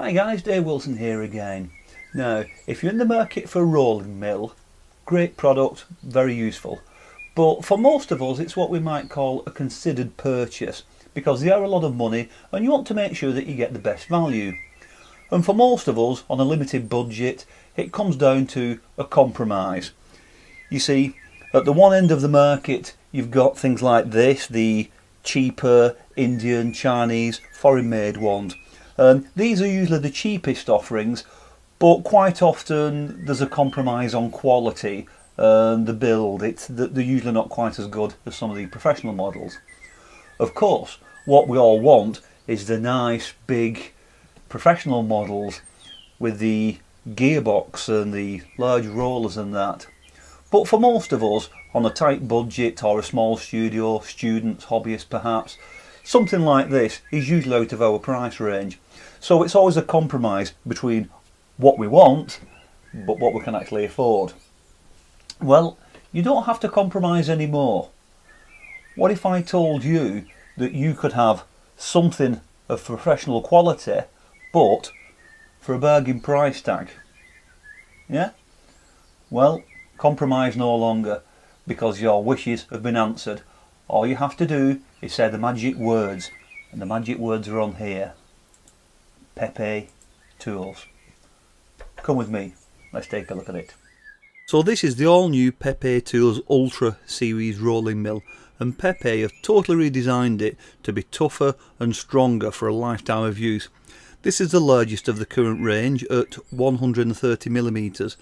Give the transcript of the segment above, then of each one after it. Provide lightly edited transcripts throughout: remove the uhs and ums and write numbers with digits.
Hi guys, Dave Wilson here again. Now, if you're in the market for a rolling mill, great product, very useful. But for most of us, it's what we might call a considered purchase because they are a lot of money and you want to make sure that you get the best value. And for most of us, on a limited budget, it comes down to a compromise. You see, at the one end of the market, you've got things like this, the cheaper Indian, Chinese, foreign-made ones. These are usually the cheapest offerings, but quite often there's a compromise on quality and the build. They're usually not quite as good as some of the professional models. Of course, what we all want is the nice, big, professional models with the gearbox and the large rollers and that. But for most of us, on a tight budget or a small studio, students, hobbyists perhaps, something like this is usually out of our price range. So it's always a compromise between what we want but what we can actually afford. Well, you don't have to compromise anymore. What if I told you that you could have something of professional quality but for a bargain price tag? Yeah? Well, compromise no longer because your wishes have been answered. All you have to do is say the magic words, and the magic words are on here. Pepetools. Come with me, let's take a look at it. So this is the all new Pepetools Ultra series rolling mill, and Pepe have totally redesigned it to be tougher and stronger for a lifetime of use. This is the largest of the current range at 130mm,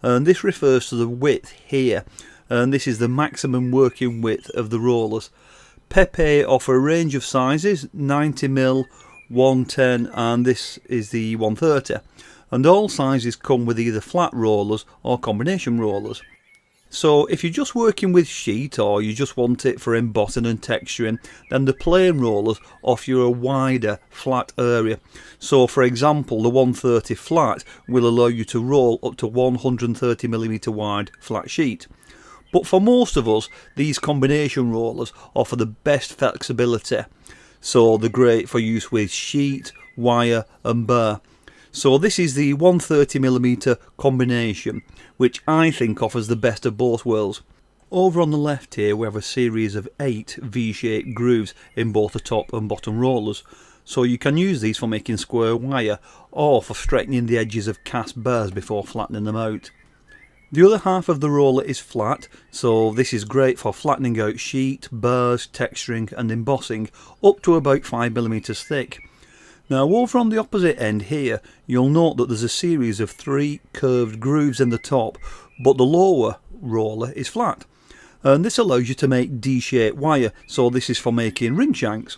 and this refers to the width here, and this is the maximum working width of the rollers. Pepe offer a range of sizes, 90mm, 110, and this is the 130, and all sizes come with either flat rollers or combination rollers. So if you're just working with sheet or you just want it for embossing and texturing, then the plain rollers offer you a wider flat area. So for example, the 130 flat will allow you to roll up to 130mm wide flat sheet. But for most of us, these combination rollers offer the best flexibility. So they're great for use with sheet, wire and bar. So this is the 130mm combination, which I think offers the best of both worlds. Over on the left here we have a series of 8 V-shaped grooves in both the top and bottom rollers. So you can use these for making square wire or for straightening the edges of cast bars before flattening them out. The other half of the roller is flat, so this is great for flattening out sheet, bars, texturing and embossing up to about 5mm thick. Now over on the opposite end here, you'll note that there's a series of 3 curved grooves in the top, but the lower roller is flat. And this allows you to make D-shaped wire, so this is for making ring shanks.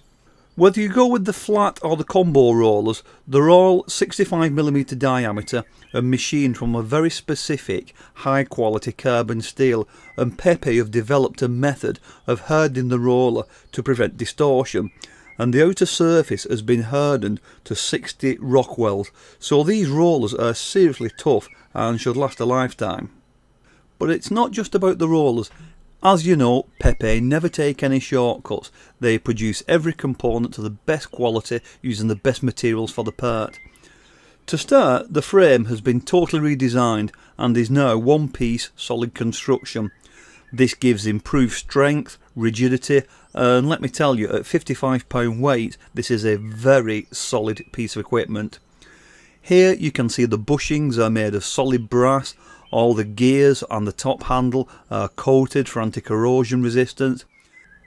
Whether you go with the flat or the combo rollers, they're all 65mm diameter and machined from a very specific high quality carbon steel, and Pepe have developed a method of hardening the roller to prevent distortion, and the outer surface has been hardened to 60 Rockwells, so these rollers are seriously tough and should last a lifetime. But it's not just about the rollers. As you know, Pepe never take any shortcuts. They produce every component to the best quality using the best materials for the part. To start, the frame has been totally redesigned and is now one piece solid construction. This gives improved strength, rigidity, and let me tell you, at 55 pound weight, this is a very solid piece of equipment. Here you can see the bushings are made of solid brass. All the gears and the top handle are coated for anti-corrosion resistance,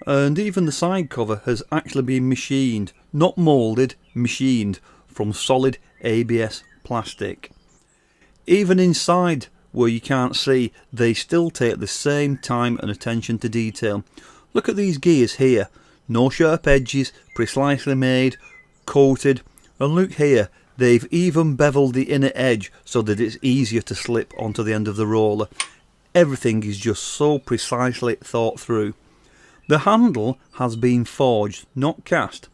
and even the side cover has actually been machined, not moulded, machined from solid ABS plastic. Even inside, where you can't see, they still take the same time and attention to detail. Look at these gears here, no sharp edges, precisely made, coated, and look here, they've even beveled the inner edge so that it's easier to slip onto the end of the roller. Everything is just so precisely thought through. The handle has been forged, not cast.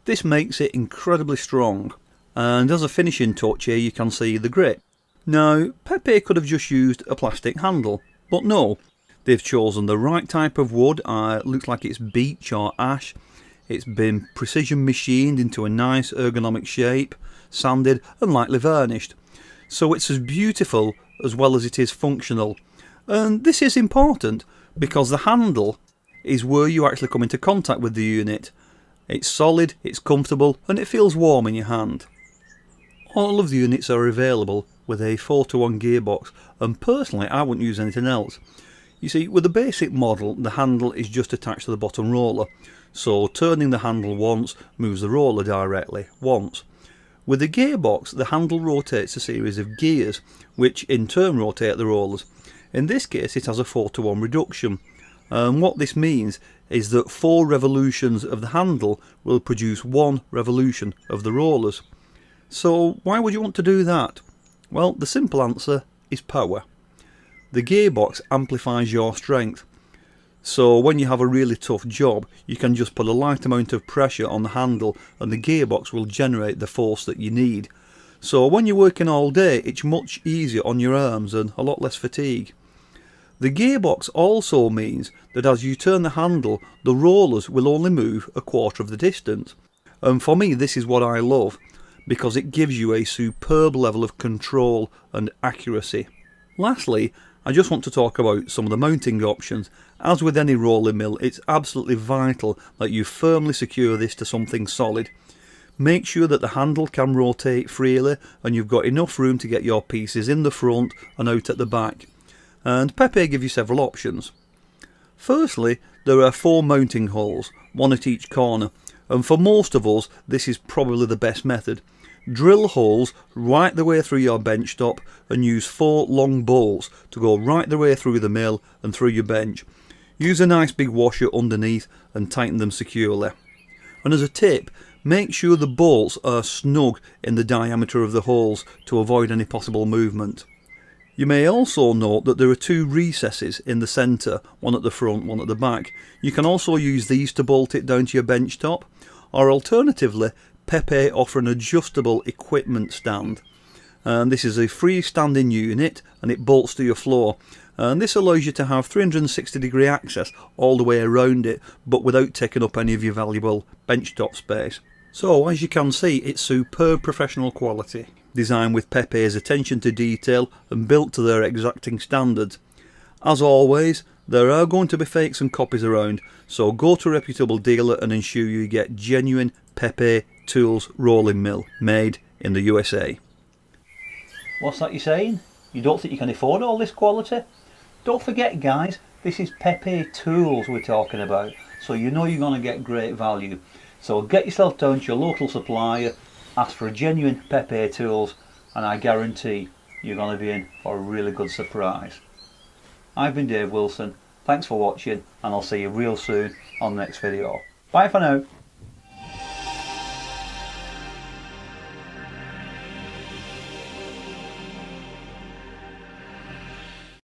This makes it incredibly strong, and as a finishing touch here you can see the grip. Now, Pepe could have just used a plastic handle, but no, they've chosen the right type of wood. It looks like it's beech or ash. It's been precision machined into a nice ergonomic shape, sanded and lightly varnished. So it's as beautiful as well as it is functional. And this is important because the handle is where you actually come into contact with the unit. It's solid, it's comfortable, and it feels warm in your hand. All of the units are available with a 4:1 gearbox, and personally I wouldn't use anything else. You see, with the basic model, the handle is just attached to the bottom roller, so turning the handle once moves the roller directly once. With the gearbox, the handle rotates a series of gears, which in turn rotate the rollers. In this case it has a 4:1 reduction, and what this means is that 4 revolutions of the handle will produce 1 revolution of the rollers. So why would you want to do that? Well, the simple answer is power. The gearbox amplifies your strength, so when you have a really tough job you can just put a light amount of pressure on the handle and the gearbox will generate the force that you need. So when you're working all day it's much easier on your arms and a lot less fatigue. The gearbox also means that as you turn the handle, the rollers will only move a quarter of the distance. And for me this is what I love, because it gives you a superb level of control and accuracy. Lastly, I just want to talk about some of the mounting options. As with any rolling mill, it's absolutely vital that you firmly secure this to something solid. Make sure that the handle can rotate freely and you've got enough room to get your pieces in the front and out at the back. And Pepe give you several options. Firstly, there are 4 mounting holes, 1 at each corner, and for most of us this is probably the best method. Drill holes right the way through your bench top and use 4 long bolts to go right the way through the mill and through your bench. Use a nice big washer underneath and tighten them securely. And as a tip, make sure the bolts are snug in the diameter of the holes to avoid any possible movement. You may also note that there are 2 recesses in the centre, one at the front, one at the back. You can also use these to bolt it down to your bench top, or alternatively Pepe offer an adjustable equipment stand. And this is a freestanding unit and it bolts to your floor, and this allows you to have 360-degree access all the way around it, but without taking up any of your valuable benchtop space. So as you can see, it's superb professional quality, designed with Pepe's attention to detail and built to their exacting standards. As always, there are going to be fakes and copies around, so go to a reputable dealer and ensure you get genuine Pepetools rolling mill made in the USA. What's that you're saying? You don't think you can afford all this quality? Don't forget guys, this is Pepetools we're talking about, so you know you're going to get great value. So get yourself down to your local supplier, ask for a genuine Pepetools, and I guarantee you're going to be in for a really good surprise. I've been Dave Wilson, thanks for watching, and I'll see you real soon on the next video. Bye for now.